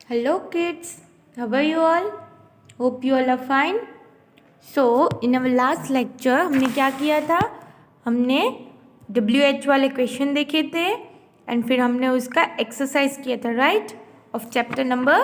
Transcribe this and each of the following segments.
Hello kids, how are you all? Hope you all are fine. So in our last lecture हमने क्या किया था? हमने WH वाले क्वेश्चन देखे थे एंड फिर हमने उसका एक्सरसाइज किया था right of chapter number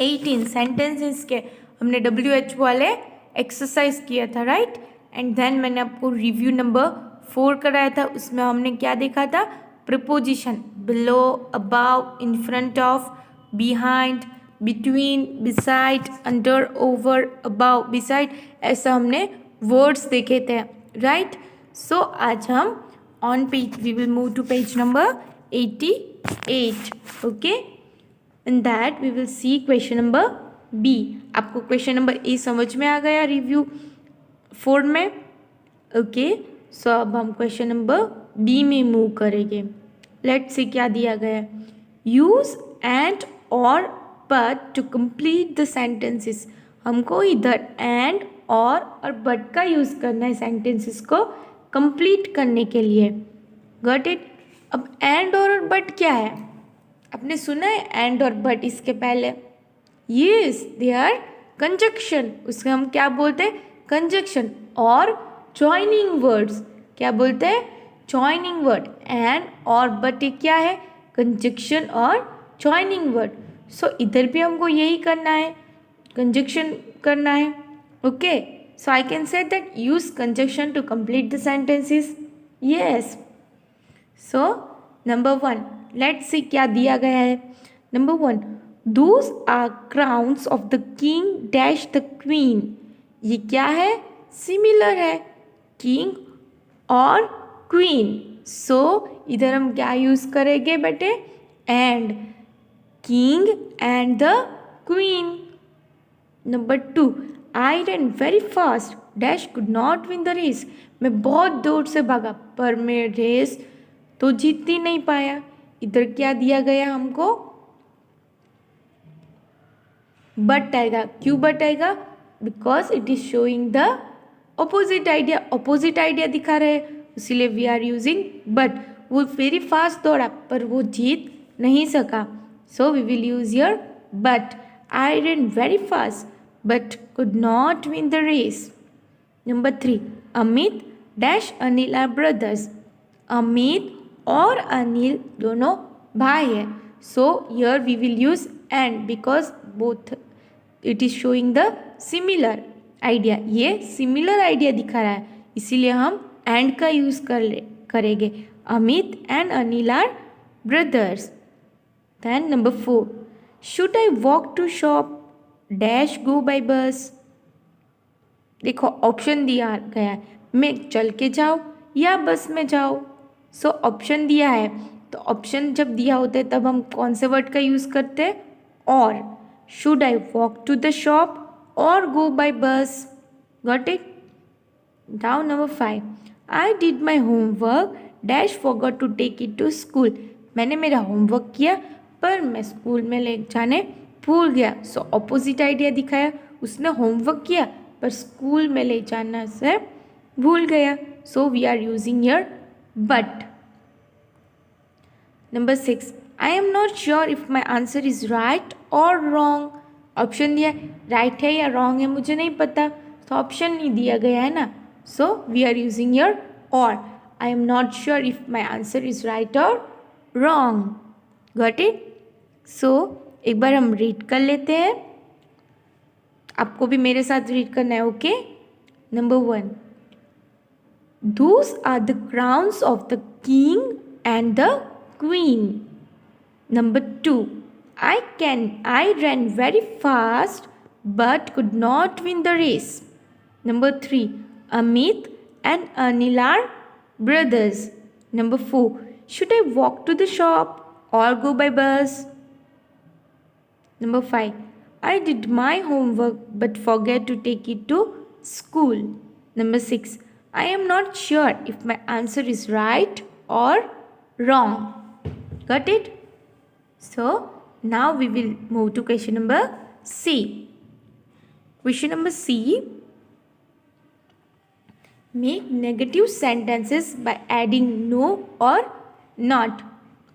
18 sentences के हमने WH वाले एक्सरसाइज किया था राइट एंड देन मैंने आपको रिव्यू नंबर 4 कराया था उसमें हमने क्या देखा था preposition below above in front of behind between beside under over above beside ऐसा हमने वर्ड्स देखे थे राइट सो आज हम on page we will move to page number 88 okay in that we will see question number B आपको question number A समझ में आ गया रिव्यू 4 में ओके सो अब हम क्वेश्चन नंबर बी में मूव करेंगे लेट्स से क्या दिया गया है यूज एंड और but to complete the sentences हमको इधर एंड और बट का यूज़ करना है सेंटेंसेस को कंप्लीट करने के लिए गॉट इट अब एंड और बट क्या है आपने सुना है एंड और बट इसके पहले यस दे आर कंजक्शन उसके हम क्या बोलते हैं कंजक्शन और जॉइनिंग वर्ड्स क्या बोलते हैं जॉइनिंग वर्ड एंड और बट क्या है कंजक्शन और जॉइनिंग वर्ड सो इधर भी हमको यही करना है कंजक्शन करना है okay so I can say that use conjunction to complete the sentences yes so number 1 let's see क्या दिया गया है number 1 those are crowns of the king dash the queen ये क्या है सिमिलर है किंग और क्वीन सो इधर हम क्या यूज करेंगे बेटे and king and the queen number 2 I run very fast dash could not win the race मैं बहुत दूर से भागा पर मैं रेस तो जीत ही नहीं पाया इधर क्या दिया गया हमको बट आएगा क्यों बट आएगा because it is showing the opposite idea दिखा रहे इसीलिए वी आर यूजिंग बट वो वेरी फास्ट दौड़ा पर वो जीत नहीं सका so we will use your but I run very fast but could not win the race number 3 Amit dash Anil are brothers Amit और अनिल दोनों भाई है so here we will use and because both it is showing the similar idea ये similar idea दिखा रहा है इसीलिए हम एंड का यूज करेंगे Amit and Anil are brothers then number 4 should I walk to shop dash go by bus देखो option दिया गया है मैं चल के जाऊँ या बस में जाऊँ सो ऑप्शन दिया है तो ऑप्शन जब दिया होता है तब हम कौन से वर्ड का यूज़ करते हैं और should I walk to the shop और go by bus got it now number 5 I did my homework dash forgot to take it to school मैंने मेरा होमवर्क किया पर मैं स्कूल में ले जाने भूल गया सो ऑपोजिट आइडिया दिखाया उसने होमवर्क किया पर स्कूल में ले जाना से भूल गया सो we are using your but number 6 I am not sure if my answer is right और रॉन्ग ऑप्शन दिया राइट है या रॉन्ग है मुझे नहीं पता तो ऑप्शन नहीं दिया गया है ना so we are using your और I am not sure if my answer is right और रॉन्ग गॉट इट सो एक बार हम रीड कर लेते हैं आपको भी मेरे साथ रीड करना है okay number 1 those are the crowns of the king and the queen number 2 I ran very fast but could not win the race number 3 Amit and Anil are brothers number 4 should I walk to the shop or go by bus number 5 I did my homework but forget to take it to school number 6 I am not sure if my answer is right or wrong got it so now we will move to question number C question number C make negative sentences by adding no or not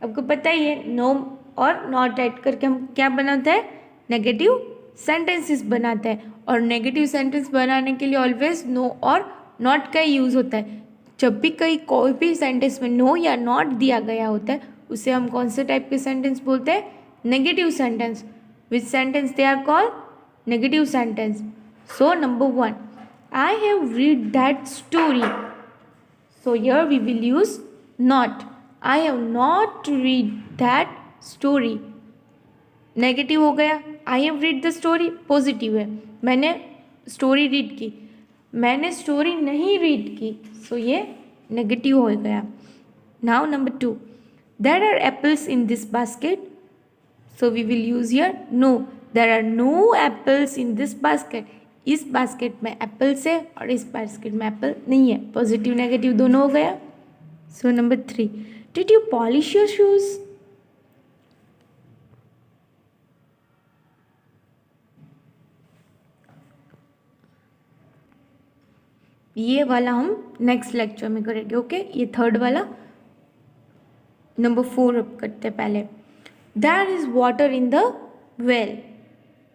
आपको पता ही है no और not add करके हम क्या बनाते हैं, negative sentences बनाते हैं। और नेगेटिव सेंटेंस बनाने के लिए ऑलवेज नो और नॉट का यूज़ होता है। जब भी कोई भी सेंटेंस में नो या नॉट दिया गया होता है उसे हम कौन से टाइप के सेंटेंस बोलते हैं, negative sentence. Which sentence they are called, negative sentence. So number 1, I have read that story. So here we will use not. I have not read that story. Negative हो गया। I have read the story positive है, मैंने story read की। मैंने story नहीं read की, सो ये negative हो गया। Now number 2, there are apples in this basket. So we will use here no, there are no apples in this basket. इस बास्केट में एप्पल्स है और इस बास्केट में एप्पल नहीं है। पॉजिटिव नेगेटिव दोनों हो गया। So number 3, did you polish your shoes. ये वाला हम नेक्स्ट लेक्चर में करेंगे। ओके, ये थर्ड वाला। नंबर 4 अब करते हैं पहले। There is water in the well.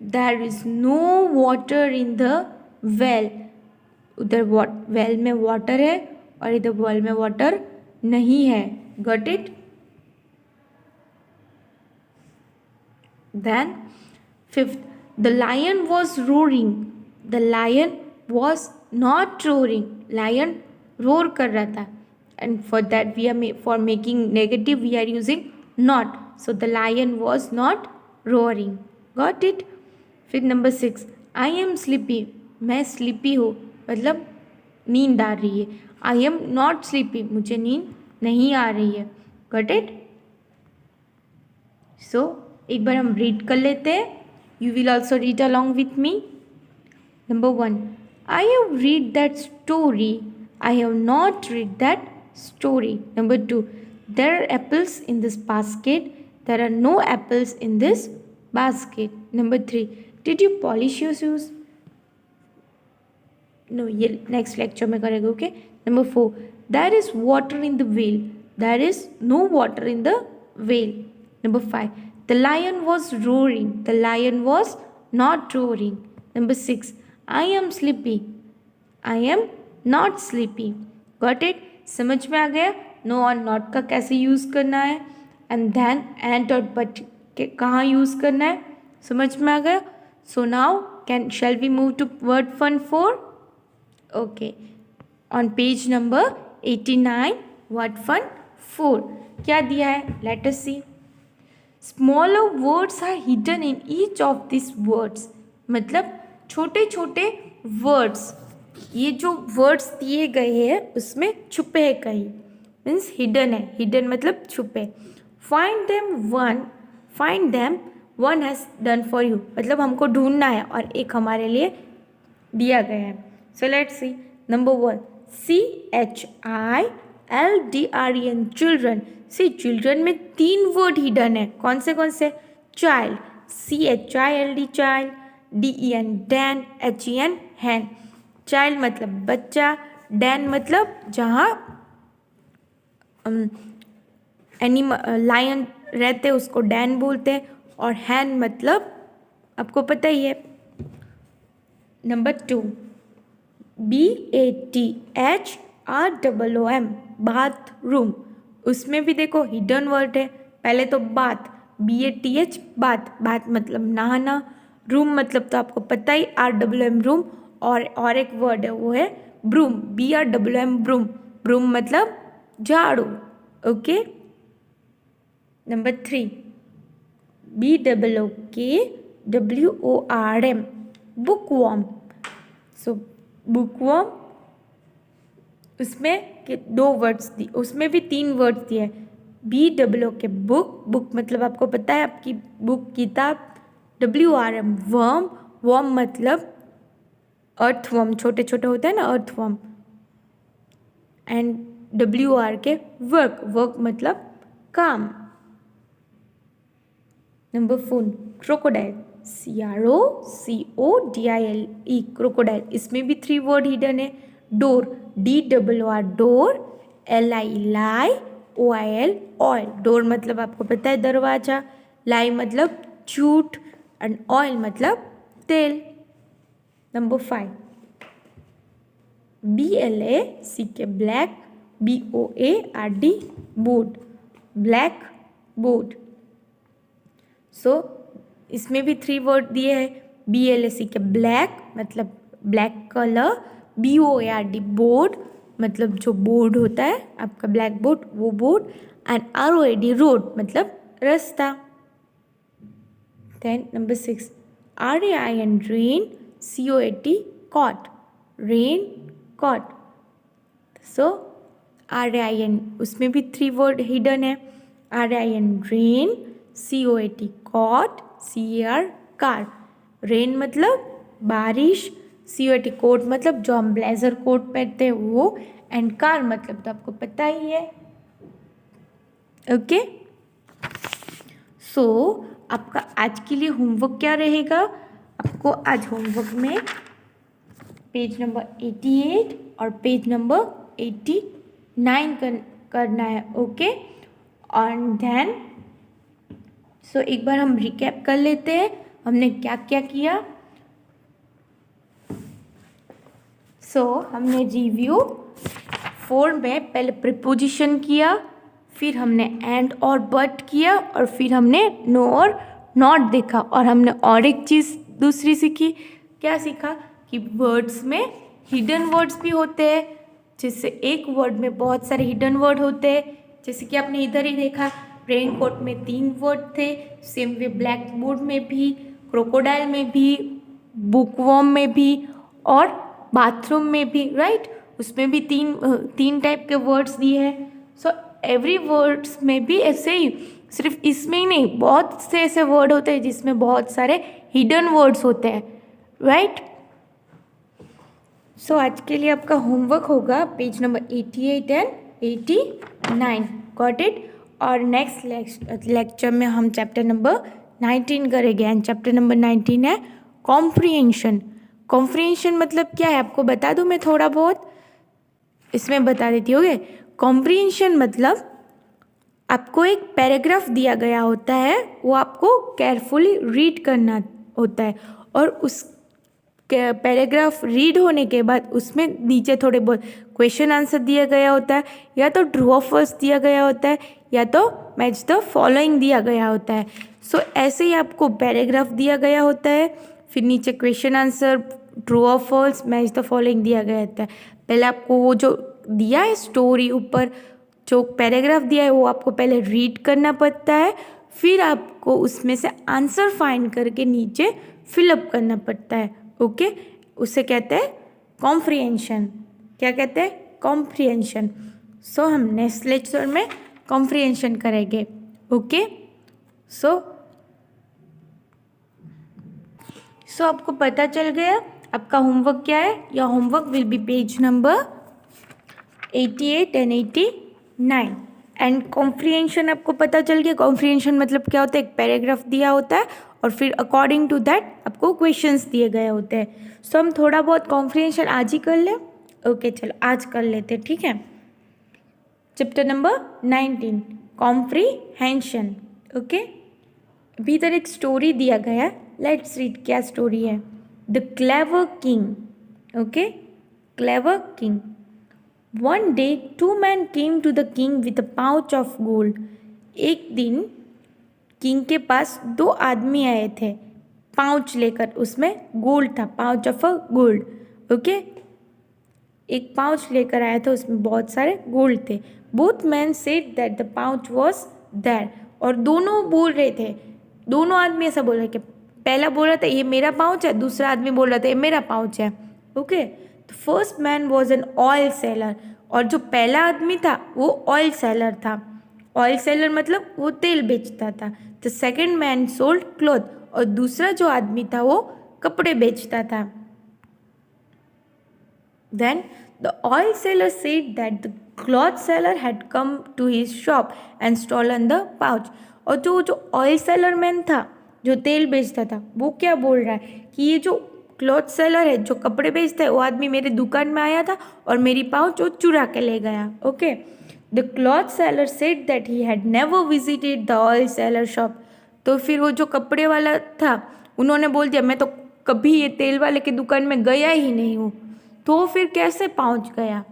There is no water in the well. उधर वेल में वाटर है और इधर वेल में वाटर नहीं है। Got it. Then 5th, the lion was roaring. The lion was not roaring. Lion roar कर रहा था। And for that we are for making negative we are using not. So the lion was not roaring. Got it. फिर number 6, I M sleepy. मैं sleepy हूँ, मतलब नींद आ रही है। आई एम नॉट स्लीपी, मुझे नींद नहीं आ रही है। Got it. सो एक बार हम रीड कर लेते हैं। You will also read along with me. Number 1, I have read that story. I have not read that story. Number 2, there are apples in this basket. There are no apples in this basket. Number 3, did you polish your shoes? No, ये next lecture में करेंगे। Okay. Number 4, there is water in the whale. There is no water in the whale. Number 5, the lion was roaring. The lion was not roaring. Number 6, I am sleepy. I am not sleepy. Got it? समझ में आ गया no और not का कैसे use करना है, and then and और but के कहाँ यूज़ करना है, समझ में आ गया। So now shall we move to word fun 4? Okay. On page number 89, word fun 4 क्या दिया है? Let us see. Smaller words are hidden in each of these words. मतलब छोटे छोटे वर्ड्स, ये जो वर्ड्स दिए गए हैं उसमें छुपे हैं कहीं, मीन्स हिडन है। हिडन मतलब छुपे। Find them one has done for you, मतलब हमको ढूंढना है और एक हमारे लिए दिया गया है। So let's see. Number 1, CHILDREN children. See children में 3 वर्ड हिडन है। कौन से? Child, CHILD child, DEN den, HEN hen. Child मतलब बच्चा, डैन मतलब जहाँ लायन रहते हैं उसको डैन बोलते हैं, और हैन मतलब आपको पता ही है। Number 2, BATHROOM bathroom. उसमें भी देखो हिडन वर्ड है। पहले तो बाथ, BATH बाथ, बाथ मतलब नहाना, रूम मतलब तो आपको पता ही RWM रूम, और एक वर्ड है वो है ब्रूम, BRWM ब्रूम। ब्रूम मतलब झाड़ू। ओके। Number 3, BOOKWORM बुकवॉर्म। सो बुकवॉर्म, उसमें 2 वर्ड्स दी, उसमें भी 3 वर्ड्स दिए। BOOK बुक, बुक मतलब आपको पता है आपकी बुक किताब। WRM वर्म, वर्म मतलब अर्थवर्म, छोटे छोटे होते हैं ना earthworm. And WR work, work मतलब काम। Number 4, crocodile, CROCODILE crocodile. इसमें भी 3 वर्ड हिडन है। डोर, DOOR डोर, LI लाई, OIL ऑयल। डोर मतलब आपको पता है दरवाजा, लाई मतलब झूठ, एंड ऑयल मतलब तेल। Number 5, BLACK black, BOARD board, black board. So इसमें भी 3 वर्ड दिए हैं। BLACK ब्लैक मतलब ब्लैक कलर, BOARD बोर्ड मतलब जो बोर्ड होता है आपका ब्लैक बोर्ड, वो बोर्ड, एंड ROAD रोड मतलब रास्ता। Then number 6, RAIN rain, COAT caught, rain caught। सो RAIN उसमें भी 3 वर्ड हिडन है। RAIN rain, COAT caught, CAR car. Rain मतलब बारिश, COAT कोट मतलब जो हम ब्लेजर कोट पहनते हैं वो, एंड कार मतलब तो आपको पता ही है। ओके, सो आपका आज के लिए होमवर्क क्या रहेगा? आपको आज होमवर्क में पेज नंबर 88 और पेज नंबर 89 करना है। ओके, और देन सो एक बार हम रिकैप कर लेते हैं हमने क्या क्या किया। सो हमने रिव्यू 4 में पहले प्रीपोजिशन किया, फिर हमने एंड और बट किया, और फिर हमने नो और नॉट देखा, और हमने और एक चीज़ दूसरी सीखी। क्या सीखा? कि वर्ड्स में हिडन वर्ड्स भी होते हैं, जिससे एक वर्ड में बहुत सारे हिडन वर्ड होते हैं। जैसे कि आपने इधर ही देखा, रेन कोट में 3 वर्ड थे, सेम वे ब्लैक बोर्ड में भी, क्रोकोडाइल में भी, बुकवॉर्म में भी, और बाथरूम में भी, राइट? उसमें भी तीन टाइप के वर्ड्स दिए हैं। सो एवरी वर्ड्स में भी ऐसे ही, सिर्फ इसमें ही नहीं, बहुत से ऐसे वर्ड होते हैं जिसमें बहुत सारे हिडन वर्ड्स होते हैं, राइट? सो आज के लिए आपका होमवर्क होगा page number 88 and 89। Got it? और नेक्स्ट लेक्चर में हम चैप्टर नंबर 19 करेंगे, एंड चैप्टर नंबर 19 है कॉम्प्रिहेंशन। कॉम्प्रिहेंशन मतलब क्या है आपको बता दूं मैं थोड़ा बहुत, इसमें बता देती होगे। कॉम्प्रिहेंशन मतलब आपको एक पैराग्राफ दिया गया होता है, वो आपको केयरफुली रीड करना होता है, और उस पैराग्राफ रीड होने के बाद उसमें नीचे थोड़े बहुत क्वेश्चन आंसर दिया गया होता है, या तो ट्रू और फॉल्स दिया गया होता है, या तो मैच द फॉलोइंग दिया गया होता है। सो ऐसे ही आपको पैराग्राफ दिया गया होता है, फिर नीचे क्वेश्चन आंसर, ट्रू और फॉल्स, मैच द फॉलोइंग दिया गया होता है। पहले आपको वो जो दिया है स्टोरी, ऊपर जो पैराग्राफ दिया है वो आपको पहले रीड करना पड़ता है, फिर आपको उसमें से आंसर फाइंड करके नीचे फिलअप करना पड़ता है। ओके, उसे कहते हैं कॉम्प्रिहेंशन। क्या कहते हैं? कॉम्प्रिहेंशन। सो हम नेक्स्ट लेक्चर में कॉम्प्रिहेंशन करेंगे। ओके, सो आपको पता चल गया आपका होमवर्क क्या है। Your homework will be page number 88 and 89। And comprehension आपको पता चल गया। कॉम्प्रिहेंशन मतलब क्या होता है? एक पैराग्राफ दिया होता है और फिर अकॉर्डिंग टू दैट आपको क्वेश्चंस दिए गए होते हैं। सो हम थोड़ा बहुत कॉम्प्रिहेंशन आज ही कर लें। ओके, चलो आज कर लेते, ठीक है। Chapter number 19 comprehension. ओके, अभी इधर एक स्टोरी दिया गया है, लेट्स रीड। क्या स्टोरी है? The clever king. Okay, clever king. One day, 2 men came to the king with a pouch of gold. एक दिन किंग के पास 2 आदमी आए थे पाउच लेकर, उसमें गोल्ड था, pouch of a gold. Okay, एक पाउच लेकर आया था, उसमें बहुत सारे गोल्ड थे। Both man said that the pouch was there. और दोनों बोल रहे थे, दोनों आदमी ऐसा बोल रहे कि पहला बोल रहा था ये मेरा पाउच है, दूसरा आदमी बोल रहा था ये मेरा पाउच है। Okay, first man was an oil seller. और जो पहला आदमी था वो ऑयल सेलर था। ऑयल सेलर मतलब वो तेल बेचता था। The second man sold cloth. और दूसरा जो आदमी था वो कपड़े बेचता था। Then the oil seller said that the cloth seller had come to his shop and stolen the pouch. और जो ऑयल सेलर मैन था, जो तेल बेचता था, वो क्या बोल रहा है कि ये जो क्लॉथ सेलर है, जो कपड़े बेचता है, वो आदमी मेरे दुकान में आया था और मेरी पाउच वो चुरा के ले गया। Okay, the cloth seller said that he had never visited the oil seller shop. तो फिर वो जो कपड़े वाला था उन्होंने बोल दिया मैं तो कभी ये तेल वाले की दुकान में गया ही नहीं हूँ, तो वो फिर कैसे पहुँच गया।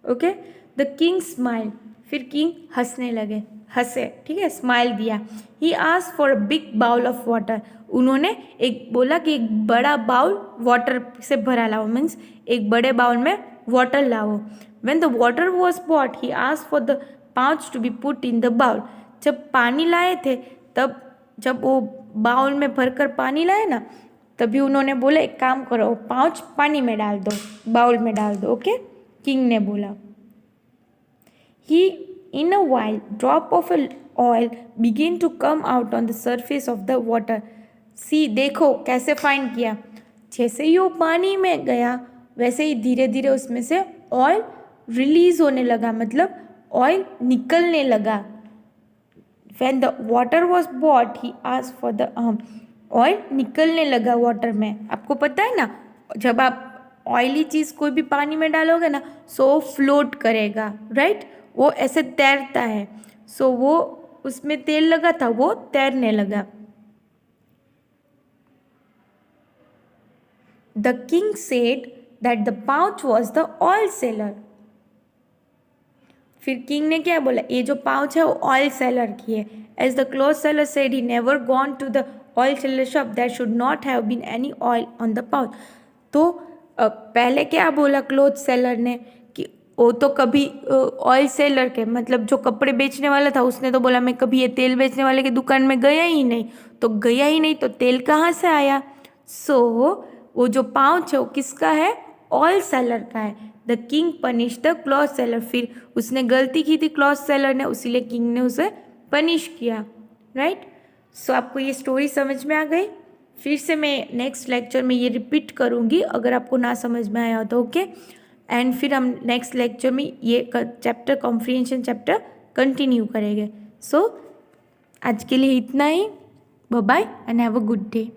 ओके, द किंग स्माइल, फिर किंग हंसने लगे, हंसे, ठीक है, स्माइल दिया। He asked for a big bowl of water, उन्होंने एक बोला कि एक बड़ा बाउल वाटर से भरा लाओ, मीन्स एक बड़े बाउल में वाटर लाओ। When the water was bought he asked for the pouch to be put in the bowl, जब पानी लाए थे तब जब वो बाउल में भरकर पानी लाए ना, तभी उन्होंने बोला एक काम करो, पाउच पानी में डाल दो, बाउल में डाल दो। ओके, किंग ने बोला। He in a while drop of oil begin to come out on the surface of the water. See, देखो कैसे फाइंड किया, जैसे ही वो पानी में गया वैसे ही धीरे धीरे उसमें से ऑयल रिलीज होने लगा, मतलब ऑयल निकलने लगा। When the water was bought, he asked for the oil निकलने लगा वाटर में। आपको पता है ना, जब आप ऑयली चीज़ कोई भी पानी में डालोगे ना, सो फ्लोट करेगा, राइट, वो ऐसे तैरता है। सो वो उसमें तेल लगा था, वो तैरने लगा। The king said that the pouch was the oil seller, फिर किंग ने क्या बोला, ये जो पाउच है वो ऑयल सेलर की है। As the cloth seller said he never gone to the oil seller shop, there should not have been any oil on the pouch. तो पहले क्या बोला क्लोथ सेलर ने कि वो तो कभी ऑयल सेलर के, मतलब जो कपड़े बेचने वाला था उसने तो बोला मैं कभी ये तेल बेचने वाले की दुकान में गया ही नहीं, तो गया ही नहीं तो तेल कहाँ से आया। सो वो जो पाउच है वो किसका है, ऑयल सेलर का है। The king punish the cloth seller, फिर उसने गलती की थी क्लॉथ सेलर ने, उसीलिए किंग ने उसे पनिश किया, राइट। सो आपको ये स्टोरी समझ में आ गई। फिर से मैं नेक्स्ट लेक्चर में ये रिपीट करूँगी अगर आपको ना समझ में आया हो तो, ओके। एंड फिर हम नेक्स्ट लेक्चर में ये चैप्टर कॉम्प्रिहेंशन चैप्टर कंटिन्यू करेंगे। सो आज के लिए इतना ही, bye bye and have a good day.